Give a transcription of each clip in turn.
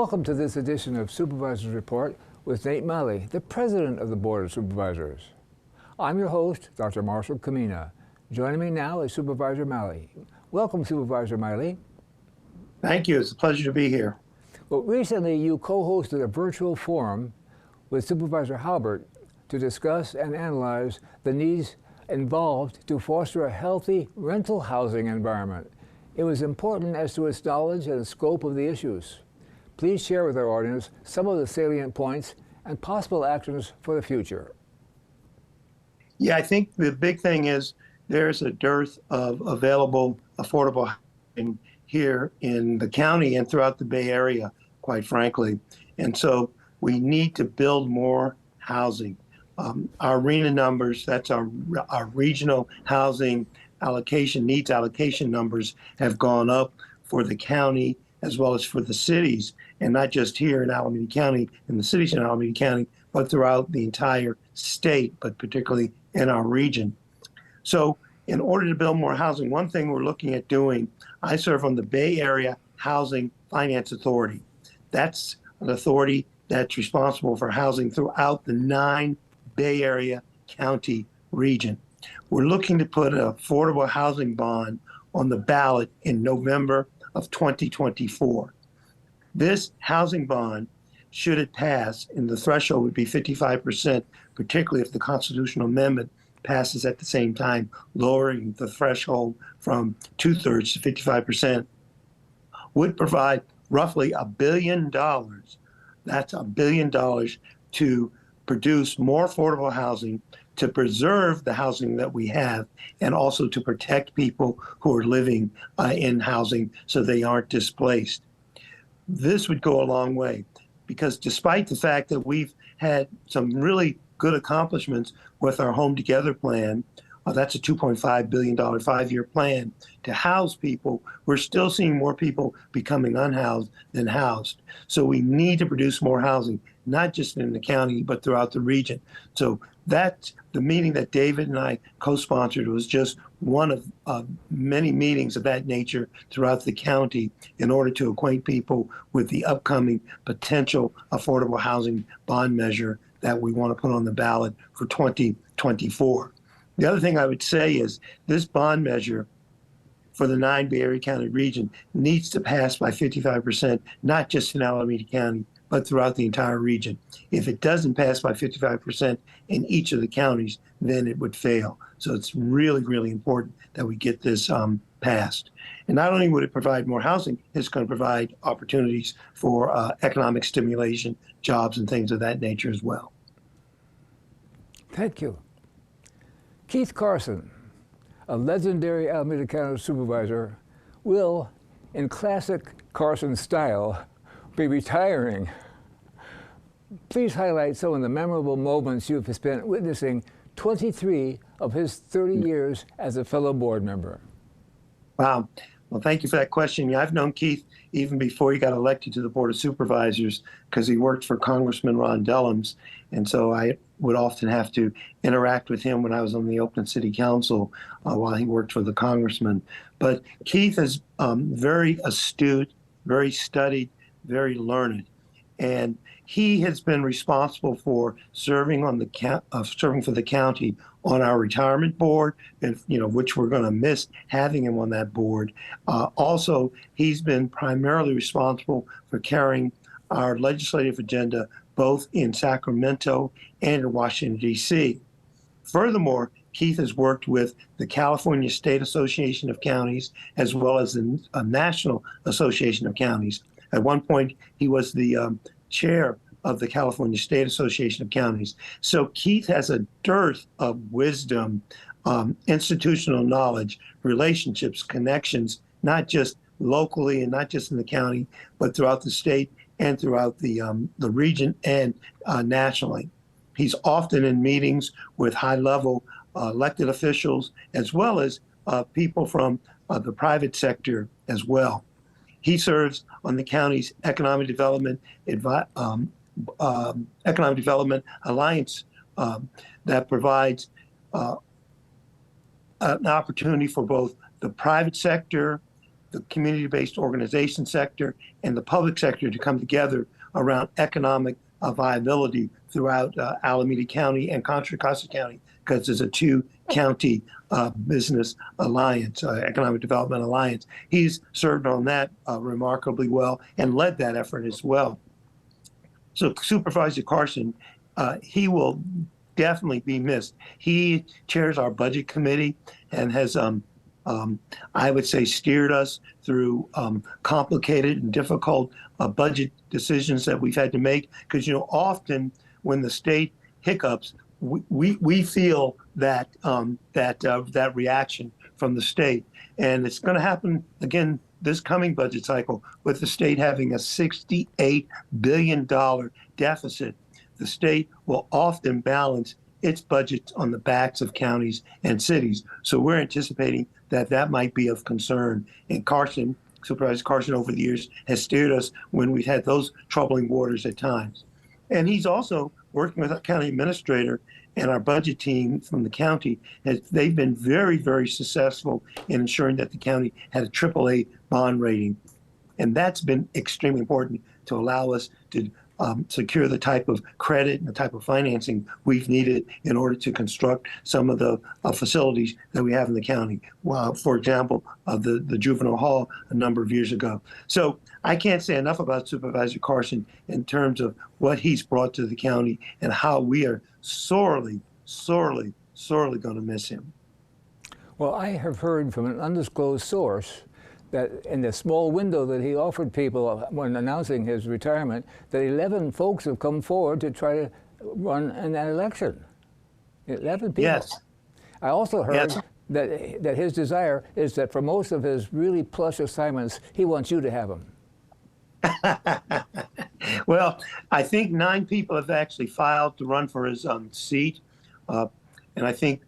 Welcome to this edition of Supervisors Report with Nate Miley, the President of the Board of Supervisors. I'm your host, Dr. Marshall Kamena. Joining me now is Supervisor Miley. Welcome, Supervisor Miley. Thank you. It's a pleasure to be here. Well, recently you co-hosted a virtual forum with Supervisor Halbert to discuss and analyze the needs involved to foster a healthy rental housing environment. It was important as to its knowledge and scope of the issues. Please share with our audience some of the salient points and possible actions for the future. Yeah, I think the big thing is there's a dearth of available affordable housing here in the county and throughout the Bay Area, quite frankly. And so we need to build more housing. Our RENA numbers, that's our regional housing allocation, needs allocation numbers have gone up for the county as well as for the cities, and not just here in Alameda County, in the cities in Alameda County, but throughout the entire state, but particularly in our region. So in order to build more housing, one thing we're looking at doing, I serve on the Bay Area Housing Finance Authority. That's an authority that's responsible for housing throughout the 9 Bay Area county region. We're looking to put an affordable housing bond on the ballot in November of 2024. This housing bond, should it pass, and the threshold would be 55%, particularly if the constitutional amendment passes at the same time, lowering the threshold from 2/3 to 55%, would provide roughly $1 billion. That's $1 billion to produce more affordable housing, to preserve the housing that we have, and also to protect people who are living in housing so they aren't displaced. This would go a long way, because despite the fact that we've had some really good accomplishments with our Home Together plan, that's a $2.5 billion 5-year plan to house people, we're still seeing more people becoming unhoused than housed. So we need to produce more housing, not just in the county, but throughout the region. So that's the meeting that David and I co-sponsored was just one of many meetings of that nature throughout the county in order to acquaint people with the upcoming potential affordable housing bond measure that we want to put on the ballot for 2024. The other thing I would say is this bond measure for the 9 Bay Area County region needs to pass by 55%, not just in Alameda County, but throughout the entire region. If it doesn't pass by 55% in each of the counties, then it would fail. So it's really, really important that we get this passed. And not only would it provide more housing, it's going to provide opportunities for economic stimulation, jobs, and things of that nature as well. Thank you. Keith Carson, a legendary Alameda County supervisor, will, in classic Carson style, be retiring. Please highlight some of the memorable moments you've spent witnessing 23 of his 30 years as a fellow board member. Wow. Well, thank you for that question. Yeah, I've known Keith even before he got elected to the Board of Supervisors, because he worked for Congressman Ron Dellums. And so I would often have to interact with him when I was on the Oakland City Council while he worked for the congressman. But Keith is very astute, very studied, very learned. And he has been responsible for serving on the serving for the county on our retirement board, and which we're going to miss having him on that board. Also, he's been primarily responsible for carrying our legislative agenda both in Sacramento and in Washington, D.C. Furthermore, Keith has worked with the California State Association of Counties as well as the National Association of Counties. At one point, he was the chair of the California State Association of Counties. So Keith has a dearth of wisdom, institutional knowledge, relationships, connections, not just locally and not just in the county, but throughout the state and throughout the region and nationally. He's often in meetings with high-level elected officials as well as people from the private sector as well. He serves on the county's Economic Development Alliance that provides an opportunity for both the private sector, the community-based organization sector and the public sector to come together around economic viability throughout Alameda County and Contra Costa County, because it's a two-county business alliance, economic development alliance. He's served on that remarkably well and led that effort as well. So Supervisor Carson, he will definitely be missed. He chairs our budget committee and has, I would say, steered us through complicated and difficult budget decisions that we've had to make. Because, you know, often when the state hiccups, we feel that that reaction from the state. And it's going to happen again this coming budget cycle with the state having a $68 billion deficit. The state will often balance its budgets on the backs of counties and cities. So we're anticipating that that might be of concern. And Carson, Supervisor Carson, over the years has steered us when we've had those troubling waters at times. And he's also working with our county administrator and our budget team from the county. They've been very, very successful in ensuring that the county had a AAA bond rating. And that's been extremely important to allow us to secure the type of credit and the type of financing we've needed in order to construct some of the facilities that we have in the county. Well, for example, the juvenile hall a number of years ago. So I can't say enough about Supervisor Carson in terms of what he's brought to the county and how we are sorely, sorely, sorely going to miss him. Well, I have heard from an undisclosed source that in the small window that he offered people when announcing his retirement, that 11 folks have come forward to try to run in that election. 11 people. Yes. I also heard Yes. that his desire is that for most of his really plush assignments, he wants you to have them. Well, I think 9 people have actually filed to run for his seat. And I think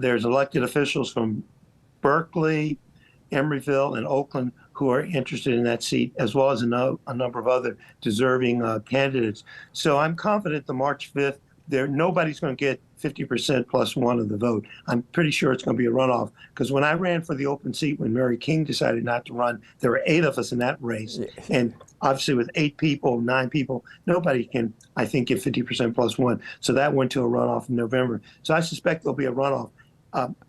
there's elected officials from Berkeley, Emeryville, and Oakland who are interested in that seat, as well as a number of other deserving candidates. So I'm confident the March 5th, nobody's going to get 50% plus one of the vote. I'm pretty sure it's going to be a runoff, because when I ran for the open seat, when Mary King decided not to run, there were 8 of us in that race. And obviously with 8 people, 9 people, nobody can, I think, get 50% plus one. So that went to a runoff in November. So I suspect there'll be a runoff.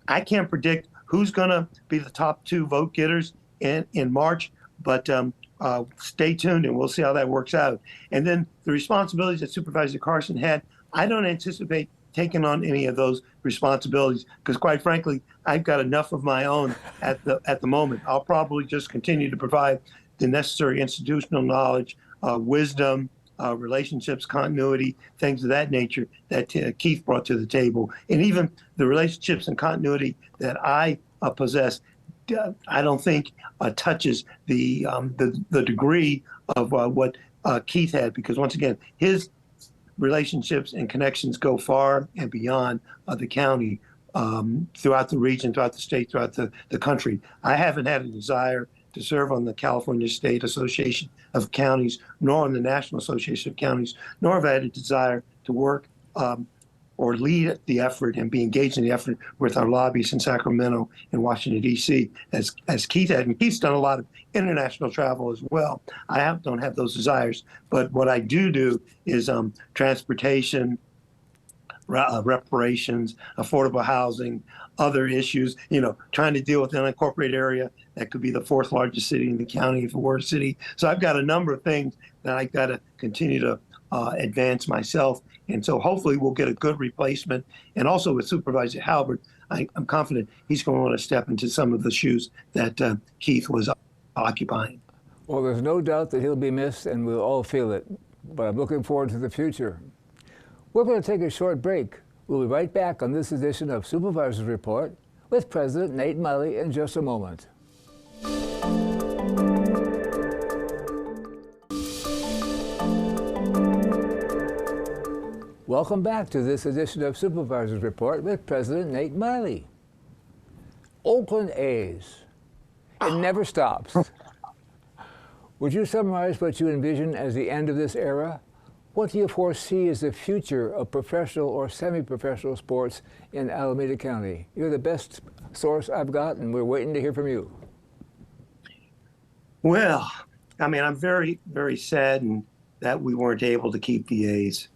I can't predict who's going to be the top 2 vote getters in March, but stay tuned and we'll see how that works out. And then the responsibilities that Supervisor Carson had, I don't anticipate taking on any of those responsibilities, because quite frankly, I've got enough of my own at the moment. I'll probably just continue to provide the necessary institutional knowledge, wisdom, relationships, continuity, things of that nature that Keith brought to the table. And even the relationships and continuity that I possess, I don't think touches the degree of what Keith had, because once again, his relationships and connections go far and beyond the county, throughout the region, throughout the state, throughout the country. I haven't had a desire to serve on the California State Association of Counties, nor on the National Association of Counties, nor have I had a desire to work or lead the effort and be engaged in the effort with our lobbyists in Sacramento and Washington, D.C., as Keith had. And Keith's done a lot of international travel as well. I don't have those desires, but what I do is transportation, reparations, affordable housing, other issues, trying to deal with an unincorporated area that could be the 4th largest city in the county if it were a city. So I've got a number of things that I got to continue to advance myself. And so hopefully we'll get a good replacement. And also with Supervisor Halbert, I'm confident he's going to want to step into some of the shoes that Keith was occupying. Well, there's no doubt that he'll be missed, and we'll all feel it. But I'm looking forward to the future. We're going to take a short break. We'll be right back on this edition of Supervisors Report with President Nate Miley in just a moment. Welcome back to this edition of Supervisors Report with President Nate Miley. Oakland A's. It never stops. Would you summarize what you envision as the end of this era? What do you foresee as the future of professional or semi-professional sports in Alameda County? You're the best source I've got, and we're waiting to hear from you. Well, I mean, I'm very, very saddened that we weren't able to keep the A's.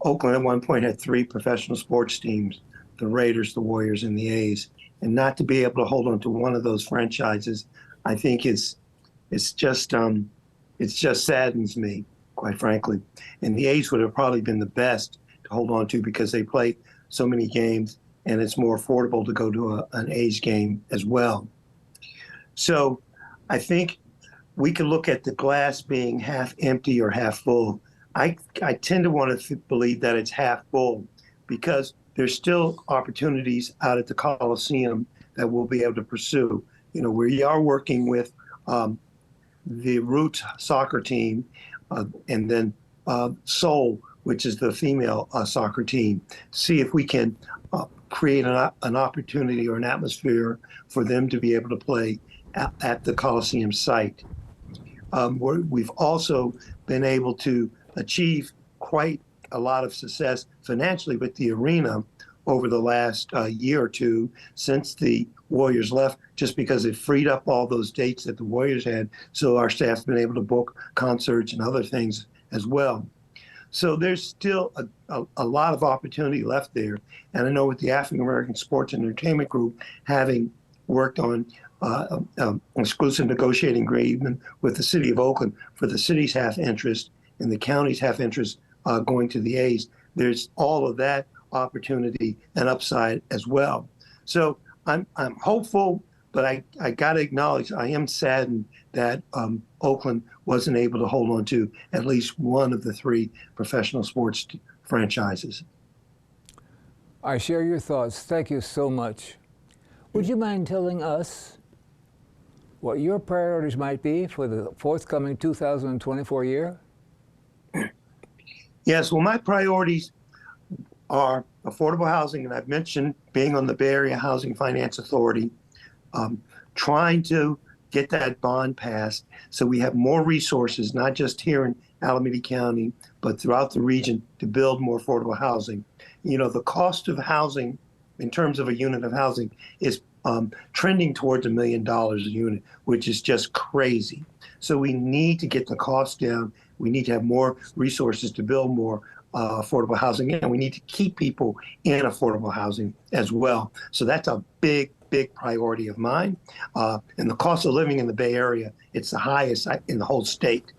Oakland at one point had three professional sports teams, the Raiders, the Warriors, and the A's. And not to be able to hold on to one of those franchises, I think it's just it's just saddens me, quite frankly. And the A's would have probably been the best to hold on to because they play so many games and it's more affordable to go to an A's game as well. So I think we can look at the glass being half empty or half full. I tend to want to believe that it's half full because there's still opportunities out at the Coliseum that we'll be able to pursue. You know, we are working with the Roots soccer team and then Seoul, which is the female soccer team, see if we can create an opportunity or an atmosphere for them to be able to play at the Coliseum site. We've also been able to achieve quite a lot of success financially with the arena over the last year or two since the Warriors left, just because it freed up all those dates that the Warriors had. So our staff's been able to book concerts and other things as well. So there's still a lot of opportunity left there. And I know with the African American Sports and Entertainment Group having worked on exclusive negotiating agreement with the city of Oakland for the city's half interest and the county's half interest going to the A's, there's all of that opportunity and upside as well. So I'm hopeful, but I got to acknowledge I am saddened that Oakland wasn't able to hold on to at least one of the three professional sports franchises. I share your thoughts. Thank you so much. Would you mind telling us what your priorities might be for the forthcoming 2024 year? Yes, well, my priorities are affordable housing, and I've mentioned being on the Bay Area Housing Finance Authority, trying to get that bond passed so we have more resources, not just here in Alameda County, but throughout the region to build more affordable housing. You know, the cost of housing in terms of a unit of housing is trending towards $1 million a unit, which is just crazy. So we need to get the cost down. We need to have more resources to build more affordable housing, and we need to keep people in affordable housing as well. So that's a big priority of mine. And the cost of living in the Bay Area, it's the highest in the whole state.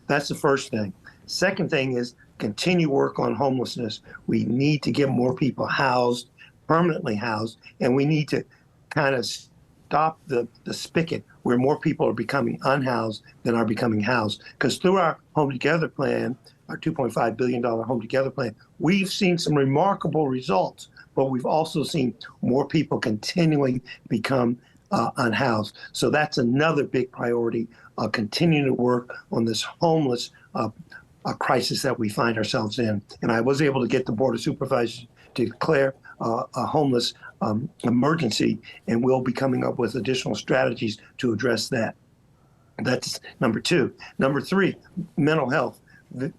That's the first thing. Second thing is continue work on homelessness. We need to get more people housed, permanently housed, and we need to kind of stop the spigot where more people are becoming unhoused than are becoming housed. Because through our Home Together plan, our $2.5 billion Home Together plan, we've seen some remarkable results, but we've also seen more people continuing to become unhoused. So that's another big priority, continuing to work on this homeless crisis that we find ourselves in. And I was able to get the Board of Supervisors to declare a homeless emergency, and we'll be coming up with additional strategies to address that. That's number two. Number three, mental health.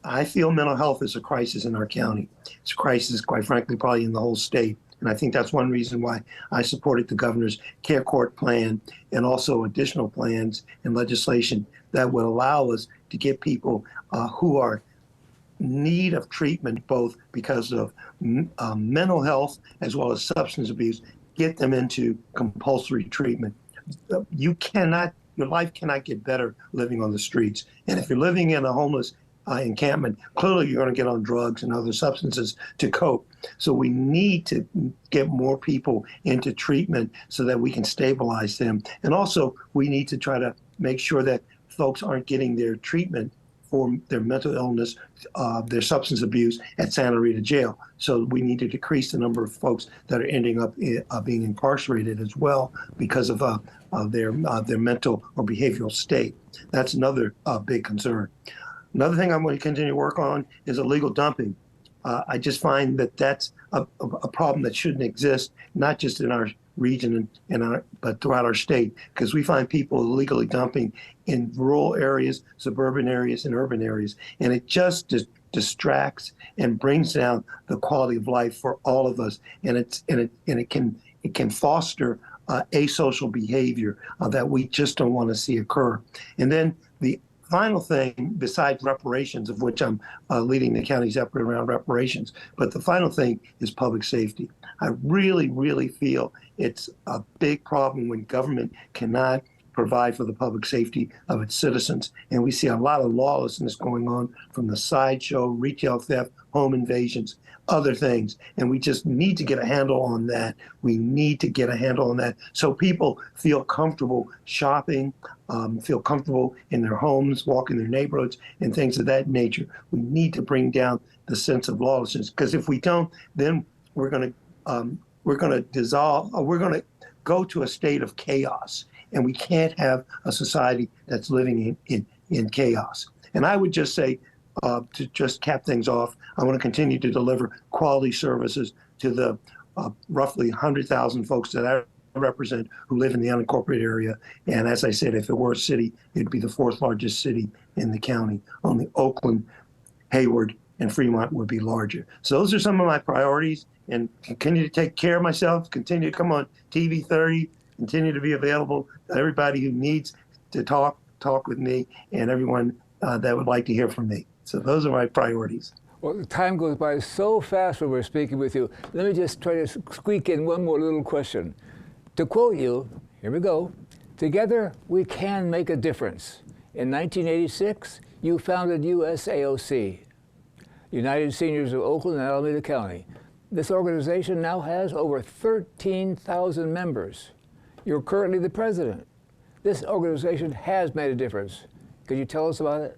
I feel mental health is a crisis in our county. It's a crisis, quite frankly, probably in the whole state. And I think that's one reason why I supported the governor's care court plan and also additional plans and legislation that would allow us to get people who are in need of treatment, both because of mental health as well as substance abuse, get them into compulsory treatment. Your life cannot get better living on the streets. And if you're living in a homeless encampment, clearly you're going to get on drugs and other substances to cope. So we need to get more people into treatment so that we can stabilize them. And also we need to try to make sure that folks aren't getting their treatment for their mental illness, their substance abuse at Santa Rita Jail. So we need to decrease the number of folks that are ending up being incarcerated as well because of their mental or behavioral state. That's another big concern. Another thing I'm going to continue to work on is illegal dumping. I just find that that's a problem that shouldn't exist, not just in our region but throughout our state, because we find people illegally dumping in rural areas, suburban areas, and urban areas, and it just distracts and brings down the quality of life for all of us, and it can foster asocial behavior that we just don't want to see occur. And then the final thing, besides reparations, of which I'm leading the county's effort around reparations, but the final thing is public safety. I really, really feel it's a big problem when government cannot provide for the public safety of its citizens. And we see a lot of lawlessness going on, from the sideshow, retail theft, home invasions, other things. And we just need to get a handle on that. We need to get a handle on that so people feel comfortable shopping, feel comfortable in their homes, walking their neighborhoods, and things of that nature. We need to bring down the sense of lawlessness, because if we don't, then we're going to dissolve, we're going to go to a state of chaos. And we can't have a society that's living in chaos. And I would just say, to just cap things off, I want to continue to deliver quality services to the roughly 100,000 folks that I represent who live in the unincorporated area. And as I said, if it were a city, it'd be the fourth largest city in the county. Only Oakland, Hayward, and Fremont would be larger. So those are some of my priorities, and continue to take care of myself, continue to come on TV 30, continue to be available to everybody who needs to talk with me, and everyone that would like to hear from me. So those are my priorities. Well, the time goes by so fast when we're speaking with you. Let me just try to squeak in one more little question. To quote you, here we go, "Together we can make a difference." In 1986, you founded USAOC, United Seniors of Oakland and Alameda County. This organization now has over 13,000 members. You're currently the president. This organization has made a difference. Could you tell us about it?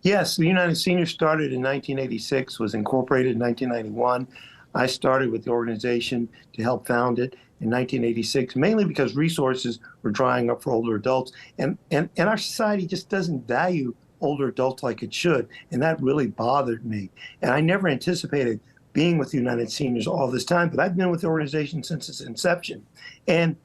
Yes, the United Seniors started in 1986, was incorporated in 1991. I started with the organization to help found it in 1986, mainly because resources were drying up for older adults. And our society just doesn't value older adults like it should. And that really bothered me. And I never anticipated being with the United Seniors all this time, but I've been with the organization since its inception. And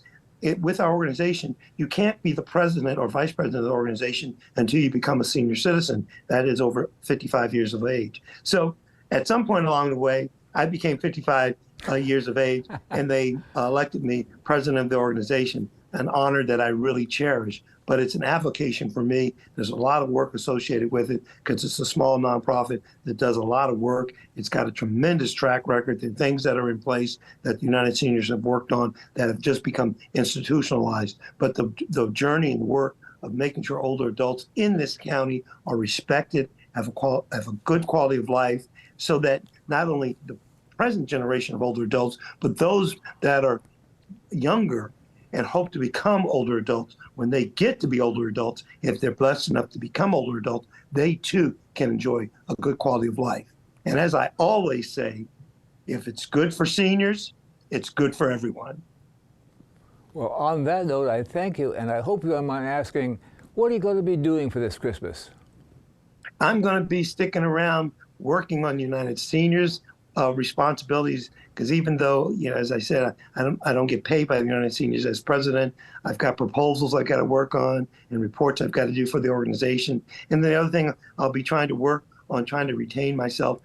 with our organization, you can't be the president or vice president of the organization until you become a senior citizen. That is over 55 years of age. So at some point along the way, I became 55 years of age, and they elected me president of the organization, an honor that I really cherish. But it's an avocation for me. There's a lot of work associated with it because it's a small nonprofit that does a lot of work. It's got a tremendous track record. There are things that are in place that the United Seniors have worked on that have just become institutionalized. But the journey and work of making sure older adults in this county are respected, have a good quality of life, so that not only the present generation of older adults, but those that are younger and hope to become older adults, when they get to be older adults, if they're blessed enough to become older adults, they too can enjoy a good quality of life. And as I always say, if it's good for seniors, it's good for everyone. Well, on that note, I thank you, and I hope you don't mind asking, what are you going to be doing for this Christmas? I'm going to be sticking around working on United Seniors responsibilities, because even though, as I said, I don't get paid by the United Seniors as president, I've got proposals I got to work on and reports I've got to do for the organization. And the other thing, I'll be trying to work on trying to retain myself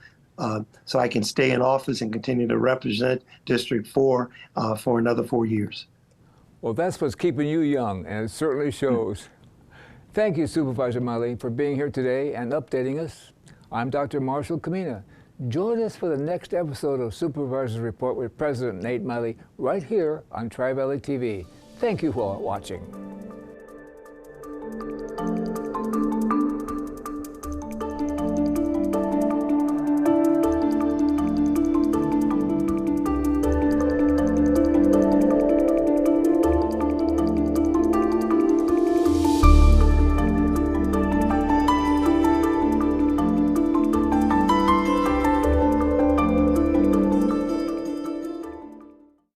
so I can stay in office and continue to represent District 4 for another 4 years. Well, that's what's keeping you young, and it certainly shows. Thank you, Supervisor Miley, for being here today and updating us. I'm Dr. Marshall Kamena. Join us for the next episode of Supervisors Report with President Nate Miley right here on Tri-Valley TV. Thank you for watching.